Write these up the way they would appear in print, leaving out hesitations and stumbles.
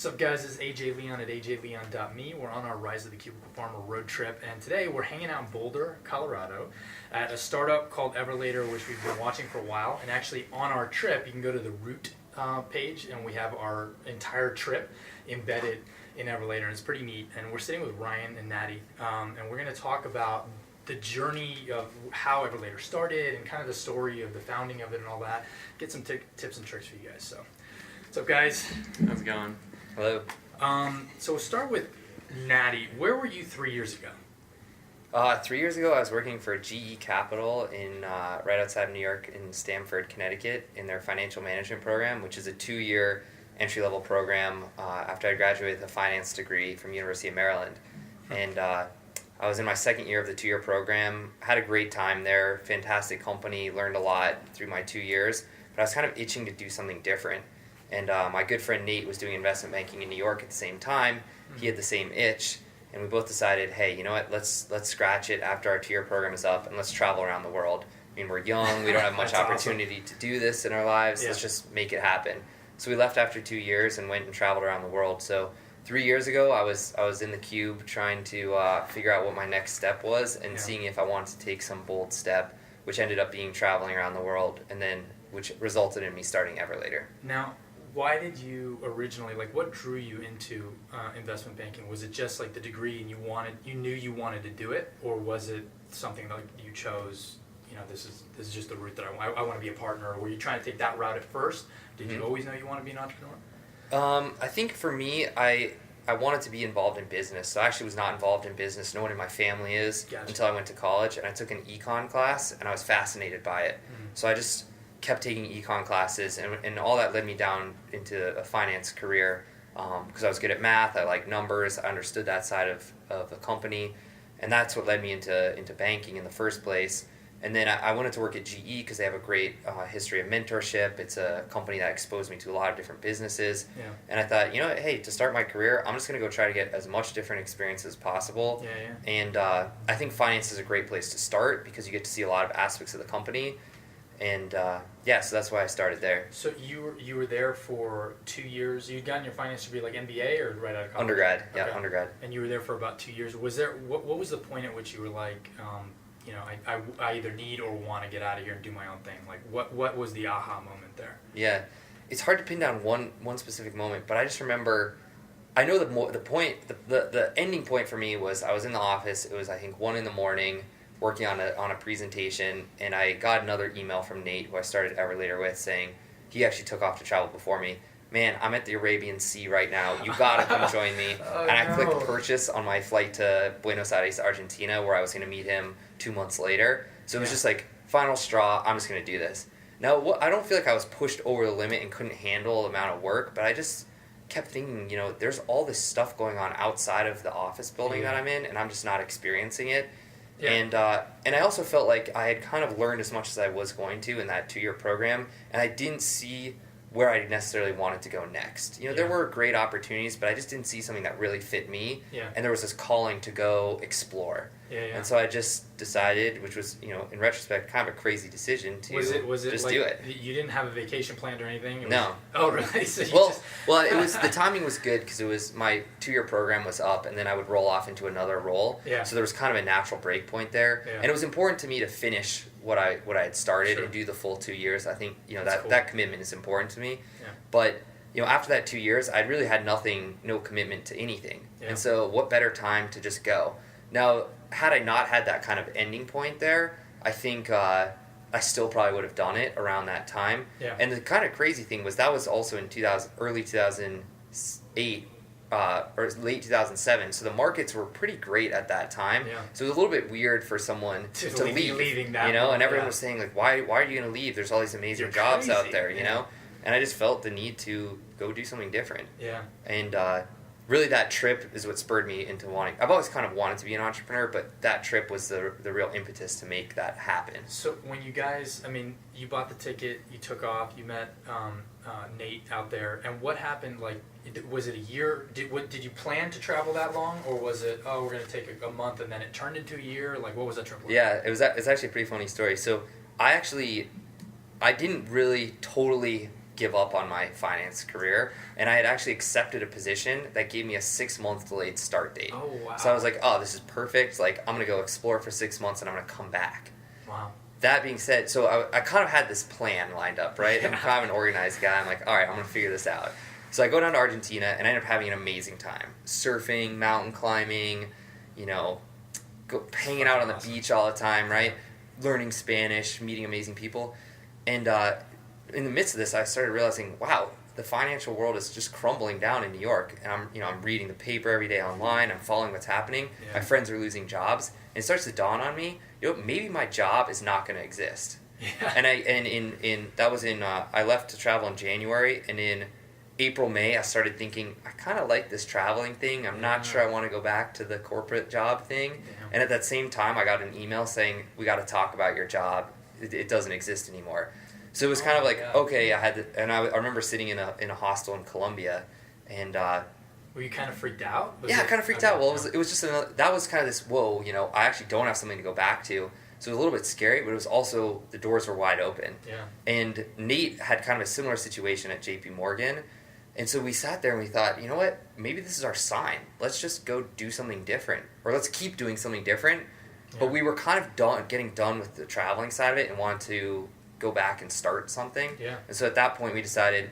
What's up, guys? This is AJ Leon at ajleon.me. We're on our Rise of the Cubicle Farmer road trip, and today we're hanging out in Boulder, Colorado, at a startup called Everlater, which we've been watching for a while. And actually, on our trip, you can go to the route page, and we have our entire trip embedded in Everlater, and it's pretty neat. And we're sitting with Ryan and Natty, and we're going to talk about the journey of how Everlater started and kind of the story of the founding of it and all that. Get some tips and tricks for you guys. So, what's up, guys? How's it going? Hello. So we'll start with Natty. Where were you 3 years ago? 3 years ago, I was working for GE Capital in right outside of New York in Stamford, Connecticut, in their financial management program, which is a 2-year entry-level program after I graduated with a finance degree from University of Maryland. And I was in my second year of the 2-year program. Had a great time there. Fantastic company. Learned a lot through my 2 years. But I was kind of itching to do something different. And my good friend Nate was doing investment banking in New York at the same time. He had the same itch, and we both decided, hey, you know what? Let's scratch it after our 2-year program is up, and let's travel around the world. I mean, we're young, we don't have much opportunity to do this in our lives. Yeah. Let's just make it happen. So we left after 2 years and went and traveled around the world. So 3 years ago, I was in the cube trying to figure out what my next step was and seeing if I wanted to take some bold step, which ended up being traveling around the world, and then which resulted in me starting Everlater. Now, why did you originally, what drew you into investment banking? Was it just like the degree and you knew you wanted to do it, or was it something like you chose, this is just the route that I want to be a partner, or were you trying to take that route at first? Did you always know you want to be an entrepreneur? I think for me, I wanted to be involved in business. So I actually was not involved in business. No one in my family is. Gotcha. Until I went to college, and I took an econ class, and I was fascinated by it. So I just kept taking econ classes, and all that led me down into a finance career because I was good at math. I liked numbers. I understood that side of a company, and that's what led me into banking in the first place. And then I wanted to work at GE because they have a great history of mentorship. It's a company that exposed me to a lot of different businesses. Yeah. And I thought, hey, to start my career, I'm just going to go try to get as much different experience as possible. Yeah. And I think finance is a great place to start because you get to see a lot of aspects of the company. And so that's why I started there. So you were there for 2 years. You'd gotten your finance degree like MBA or right out of college? Undergrad, yeah, Okay. undergrad. And you were there for about 2 years. Was there what was the point at which you were like, I either need or want to get out of here and do my own thing? Like what was the aha moment there? Yeah, it's hard to pin down one specific moment, but I just remember. I know the ending point for me was I was in the office. It was I think 1 a.m. working on a presentation, and I got another email from Nate, who I started Everlater with, saying he actually took off to travel before me. Man, I'm at the Arabian Sea right now. You gotta come join me. And I clicked purchase on my flight to Buenos Aires, Argentina, where I was gonna meet him 2 months later. So it was just like, final straw, I'm just gonna do this. Now, I don't feel like I was pushed over the limit and couldn't handle the amount of work, but I just kept thinking, there's all this stuff going on outside of the office building that I'm in, and I'm just not experiencing it. Yeah. And I also felt like I had kind of learned as much as I was going to in that 2-year program, and I didn't see where I necessarily wanted to go next. There were great opportunities, but I just didn't see something that really fit me, and there was this calling to go explore. And so I just decided, which was, in retrospect, kind of a crazy decision to was it just like, do it. You didn't have a vacation planned or anything? No. Oh, really? So It was the timing was good because it was my 2-year program was up, and then I would roll off into another role. Yeah. So there was kind of a natural break point there, and it was important to me to finish what I had started and do the full 2 years. I think that commitment is important to me. Yeah. But after that 2 years, I really had no commitment to anything, and so what better time to just go? Now, had I not had that kind of ending point there, I think I still probably would have done it around that time. Yeah. And the kind of crazy thing was that was also in early 2008 or late 2007. So the markets were pretty great at that time. Yeah. So it was a little bit weird for someone to leave. Leaving that and everyone was saying like, why are you going to leave? There's all these amazing jobs out there, you know. And I just felt the need to go do something different. Yeah. And really, that trip is what spurred me into wanting. I've always kind of wanted to be an entrepreneur, but that trip was the real impetus to make that happen. So when you guys, you bought the ticket, you took off, you met Nate out there, and what happened? Like, was it a year? Did you plan to travel that long, or was it we're going to take a month and then it turned into a year? Like, what was that trip like? Yeah, it's actually a pretty funny story. So I didn't really totally give up on my finance career, and I had actually accepted a position that gave me a 6-month delayed start date. Oh, wow. So I was like, oh, this is perfect. Like, I'm going to go explore for 6 months, and I'm going to come back. Wow. That being said, so I kind of had this plan lined up, right? Yeah. I'm kind of an organized guy. I'm like, all right, I'm going to figure this out. So I go down to Argentina, and I end up having an amazing time. Surfing, mountain climbing, hanging out on the beach all the time, right? Learning Spanish, meeting amazing people. And in the midst of this, I started realizing, wow, the financial world is just crumbling down in New York. And I'm reading the paper every day online. I'm following what's happening. Yeah. My friends are losing jobs. And it starts to dawn on me, maybe my job is not going to exist. Yeah. I left to travel in January, and in April, May, I started thinking, I kind of like this traveling thing. I'm not sure I want to go back to the corporate job thing. Yeah. And at that same time, I got an email saying, we got to talk about your job. It doesn't exist anymore. So it was kind of like, okay, I remember sitting in a hostel in Colombia, and were you kind of freaked out? I kind of freaked out. Well, it was just that was kind of this, whoa, I actually don't have something to go back to. So it was a little bit scary, but it was also, the doors were wide open. Yeah. And Nate had kind of a similar situation at JP Morgan. And so we sat there and we thought, you know what, maybe this is our sign. Let's just go do something different. Or let's keep doing something different. Yeah. But we were kind of getting done with the traveling side of it and wanted to go back and start something. Yeah. And so at that point we decided,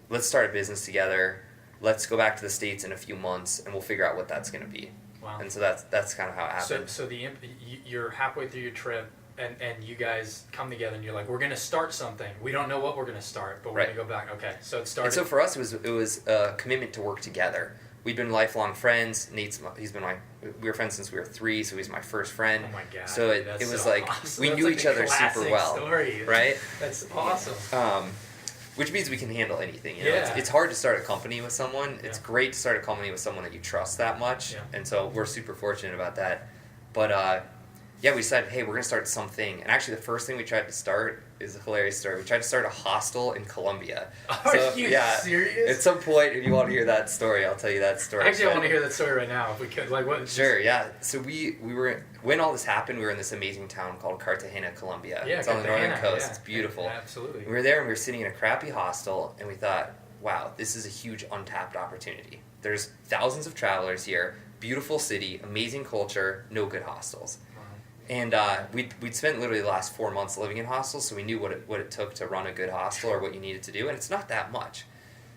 let's start a business together. Let's go back to the States in a few months and we'll figure out what that's going to be. Wow. And so that's kind of how it happened. So you're halfway through your trip, and you guys come together, and you're like, we're going to start something. We don't know what we're going to start, but we're going to go back. Okay, so it started. And so for us, it was a commitment to work together. We'd been lifelong friends. We were friends since we were 3, so he's my first friend. Oh my God. So it was like, awesome. we That's knew like each a other super classic well. Story. Right? That's awesome. Which means we can handle anything. Yeah. It's hard to start a company with someone. It's Yeah. great to start a company with someone that you trust that much. Yeah. And so we're super fortunate about that. But we decided, hey, we're going to start something. And actually the first thing we tried to start is a hilarious story. We tried to start a hostel in Colombia. Are you serious? At some point, if you want to hear that story, I'll tell you that story. Actually, I want to hear that story right now, if we could. Like, what? Sure, yeah. So we were, when all this happened, we were in this amazing town called Cartagena, Colombia. Yeah, it's on the northern coast. Yeah. It's beautiful. Yeah, absolutely. We were there and we were sitting in a crappy hostel, and we thought, wow, this is a huge untapped opportunity. There's thousands of travelers here, beautiful city, amazing culture, no good hostels. And we'd spent literally the last 4 months living in hostels, so we knew what it took to run a good hostel or what you needed to do, and it's not that much.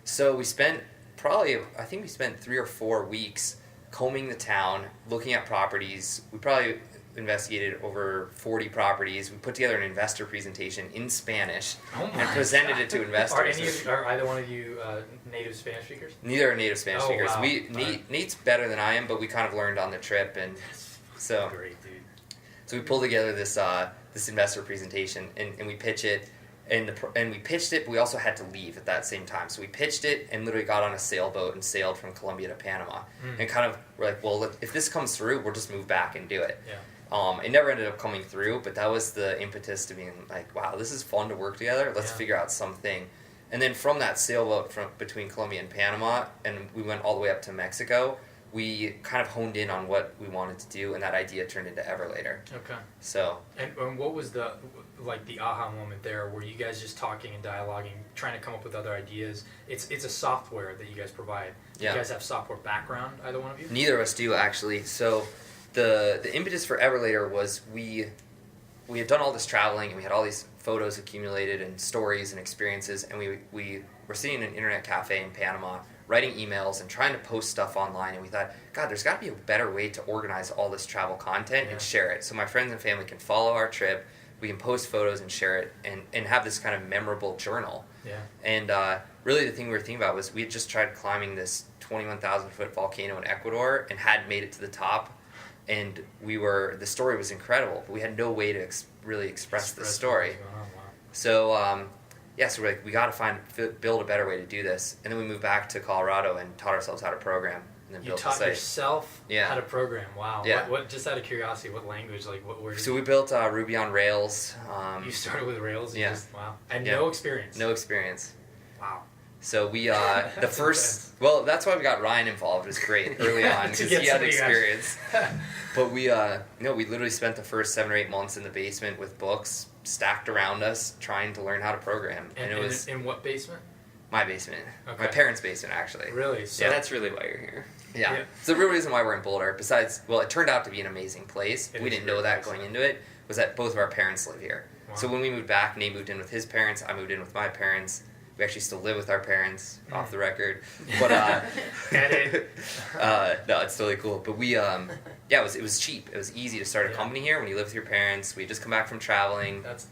So we spent 3 or 4 weeks combing the town, looking at properties. We probably investigated over 40 properties. We put together an investor presentation in Spanish and presented it to investors. Are either one of you native Spanish speakers? Neither are native Spanish speakers. Wow. Nate's better than I am, but we kind of learned on the trip, and so Great, dude. So we pulled together this investor presentation, and we pitch it, and we pitched it, but we also had to leave at that same time. So we pitched it and literally got on a sailboat and sailed from Colombia to Panama. And kind of we're like, well, if this comes through, we'll just move back and do it. Yeah. It never ended up coming through, but that was the impetus to being like, wow, this is fun to work together. Let's figure out something. And then from that sailboat between Colombia and Panama, and we went all the way up to Mexico, we kind of honed in on what we wanted to do, and that idea turned into Everlater. Okay. So. And what was the aha moment there? Were you guys just talking and dialoguing, trying to come up with other ideas? It's a software that you guys provide. Do you guys have software background, either one of you? Neither of us do, actually. So the impetus for Everlater was we had done all this traveling, and we had all these photos accumulated and stories and experiences, and we were sitting in an internet cafe in Panama, writing emails and trying to post stuff online, and we thought, God, there's got to be a better way to organize all this travel content and share it, so my friends and family can follow our trip, we can post photos and share it, and have this kind of memorable journal. Yeah. And really the thing we were thinking about was we had just tried climbing this 21,000-foot volcano in Ecuador and had made it to the top, and the story was incredible, but we had no way to really express the story. Wow. So so we're like, we got to build a better way to do this. And then we moved back to Colorado and taught ourselves how to program. And then You built the taught site. yourself how to program. Wow. Yeah. What? Just out of curiosity, what language? So we built Ruby on Rails. You started with Rails? Yeah. Wow. And no experience? No experience. Wow. So we the first that's why we got Ryan involved. It was great early on because he had experience. But we we literally spent the first 7 or 8 months in the basement with books stacked around us trying to learn how to program. And it was in what basement? My basement. Okay. My parents' basement, actually. Really? So that's really why you're here. Yeah. It's the real reason why we're in Boulder. Besides, it turned out to be an amazing place. We didn't know that going into it. Was that both of our parents live here. Wow. So when we moved back, Nate moved in with his parents. I moved in with my parents. We actually still live with our parents, off the record. But no, it's totally cool. But we it was cheap. It was easy to start a company here when you live with your parents. We just come back from traveling. That's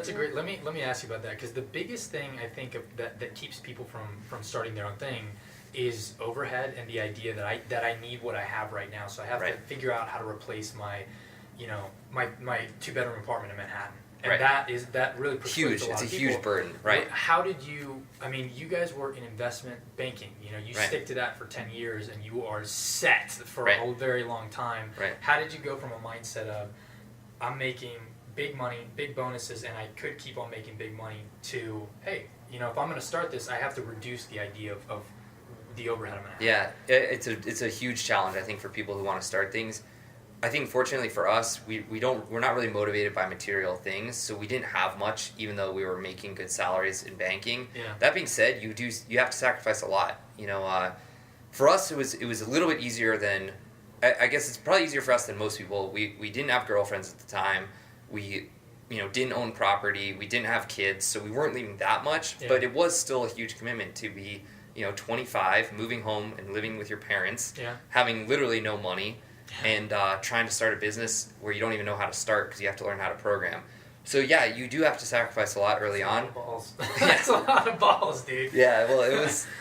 a great. Let me ask you about that, because the biggest thing I think that keeps people from starting their own thing is overhead and the idea that I need what I have right now, so I have to figure out how to replace my 2-bedroom apartment in Manhattan. And that really huge. It's a huge burden, right? How did you? I mean, you guys work in investment banking. You stick to that for 10 years, and you are set for a very long time. Right. How did you go from a mindset of I'm making big money, big bonuses, and I could keep on making big money to hey, if I'm going to start this, I have to reduce the idea of the overhead I'm going to have. Yeah, it's a huge challenge, I think, for people who want to start things. I think fortunately for us, we're not really motivated by material things, so we didn't have much, even though we were making good salaries in banking. Yeah. That being said, you have to sacrifice a lot. For us, it was a little bit easier than I guess it's probably easier for us than most people. We didn't have girlfriends at the time. We didn't own property. We didn't have kids, so we weren't leaving that much. Yeah. But it was still a huge commitment to be 25, moving home and living with your parents, having literally no money. And trying to start a business where you don't even know how to start because you have to learn how to program. So yeah, you do have to sacrifice a lot early on. That's a lot of balls, dude. Yeah, well,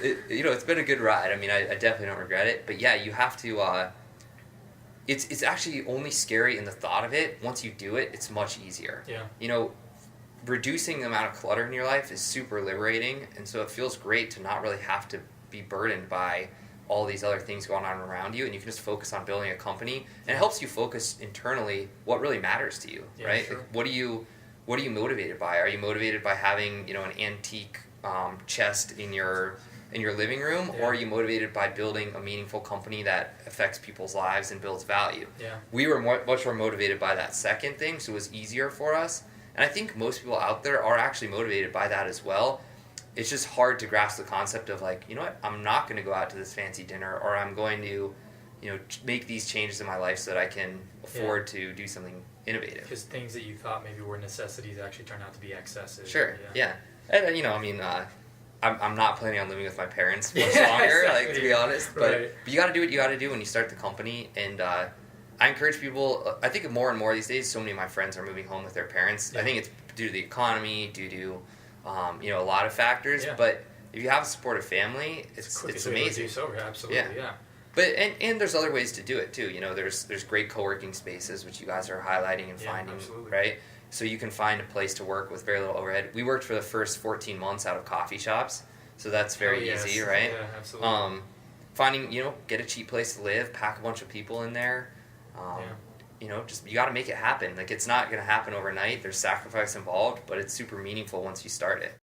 it's been a good ride. I mean, I definitely don't regret it. But yeah, you have to. It's actually only scary in the thought of it. Once you do it, it's much easier. Yeah. Reducing the amount of clutter in your life is super liberating, and so it feels great to not really have to be burdened by all these other things going on around you, and you can just focus on building a company, and it helps you focus internally what really matters to you, right? Sure. Like, what are you motivated by? Are you motivated by having an antique chest in your living room, or are you motivated by building a meaningful company that affects people's lives and builds value? Yeah. We were much more motivated by that second thing, so it was easier for us, and I think most people out there are actually motivated by that as well. It's just hard to grasp the concept of I'm not going to go out to this fancy dinner, or I'm going to, make these changes in my life so that I can afford to do something innovative. Because things that you thought maybe were necessities actually turn out to be excesses. Sure. Yeah. And I'm not planning on living with my parents much longer, to be honest. But you got to do what you got to do when you start the company, and I encourage people. I think more and more these days, so many of my friends are moving home with their parents. Yeah. I think it's due to the economy, due to a lot of factors, but if you have a supportive family, it's amazing. Absolutely, yeah. But and there's other ways to do it too. There's great co-working spaces, which you guys are highlighting and finding, right? So you can find a place to work with very little overhead. We worked for the first 14 months out of coffee shops, so that's very easy, right? Yeah, absolutely. Finding, get a cheap place to live, pack a bunch of people in there. You got to make it happen. Like, it's not going to happen overnight. There's sacrifice involved, but it's super meaningful once you start it.